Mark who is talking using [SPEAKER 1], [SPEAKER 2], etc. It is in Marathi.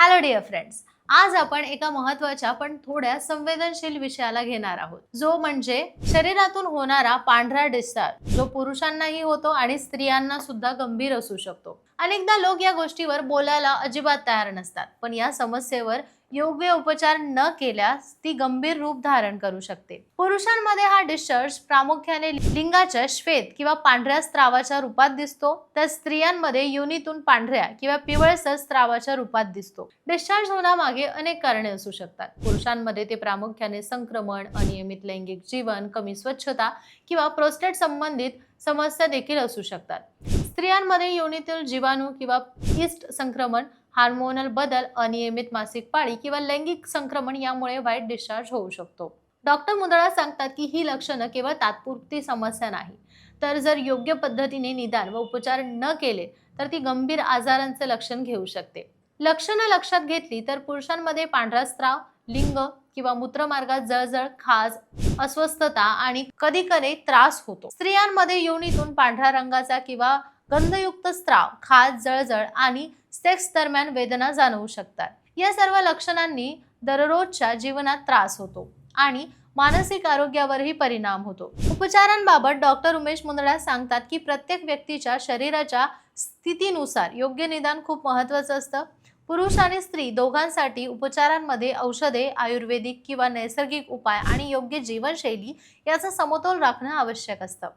[SPEAKER 1] Hello dear friends. आज आपण एका महत्त्वाच्या पण थोड्या संवेदनशील विषयाला घेणार आहोत, जो म्हणजे शरीरातून होणारा पांढरा डिस्चार्ज, जो पुरुषांनाही होतो आणि स्त्रियांना सुद्धा गंभीर असू शकतो. अनेकदा लोक या गोष्टीवर बोलायला अजिबात तयार नसतात, पण या समस्येवर योग्य उपचार न केल्यास ती गंभीर रूप धारण करू शकते. पुरुषांमध्ये हा डिस्चार्ज प्रामुख्याने लिंगाच्या श्वेत किंवा पांढऱ्या स्त्रावाच्या रूपात दिसतो, तर स्त्रियांमध्ये योनीतून पांढऱ्या किंवा पिवळसर स्त्रावाच्या रूपात दिसतो. डिस्चार्ज होण्यामागे अनेक कारणे असू शकतात. पुरुषांमध्ये ते प्रामुख्याने संक्रमण, अनियमित लैंगिक जीवन, कमी स्वच्छता किंवा प्रोस्टेट संबंधित समस्या देखील असू शकतात. स्त्रियांमध्ये योनीतील जीवाणू किंवा ईस्ट संक्रमण, हार्मोनल बदल, अनियमित मासिक पाळी किंवा लैंगिक संक्रमण यामुळे वाईट डिस्चार्ज होऊ शकतो. डॉक्टर मुंदळा सांगतात की ही लक्षणं केवळ तात्पुरती समस्या नाही, तर जर योग्य पद्धतीने निदान व उपचार न केले तर ती गंभीर आजारांचे लक्षण घेऊ शकते. लक्षणं लक्षात घेतली तर पुरुषांमध्ये पांढरा स्त्राव, लिंग किंवा मूत्रमार्गात जळजळ, खाज, अस्वस्थता आणि कधी-कधी त्रास होतो. स्त्रियांमध्ये योनीतून पांढऱ्या रंगाचा किंवा गंधयुक्त स्त्राव, खाज, जळजळ आणि सेक्स दरम्यान वेदना जाणवू शकतात. या सर्व लक्षणांनी दररोजच्या जीवनात त्रास होतो आणि मानसिक आरोग्यावरही परिणाम होतो. उपचारांबाबत डॉक्टर उमेश मुंदडा सांगतात की प्रत्येक व्यक्तीच्या शरीराच्या स्थितीनुसार योग्य निदान खूप महत्त्वाचं असतं. पुरुष आणि स्त्री दोघांसाठी उपचारांमध्ये औषधे, आयुर्वेदिक किंवा नैसर्गिक उपाय आणि योग्य जीवनशैली याचा समतोल राखणं आवश्यक असतं.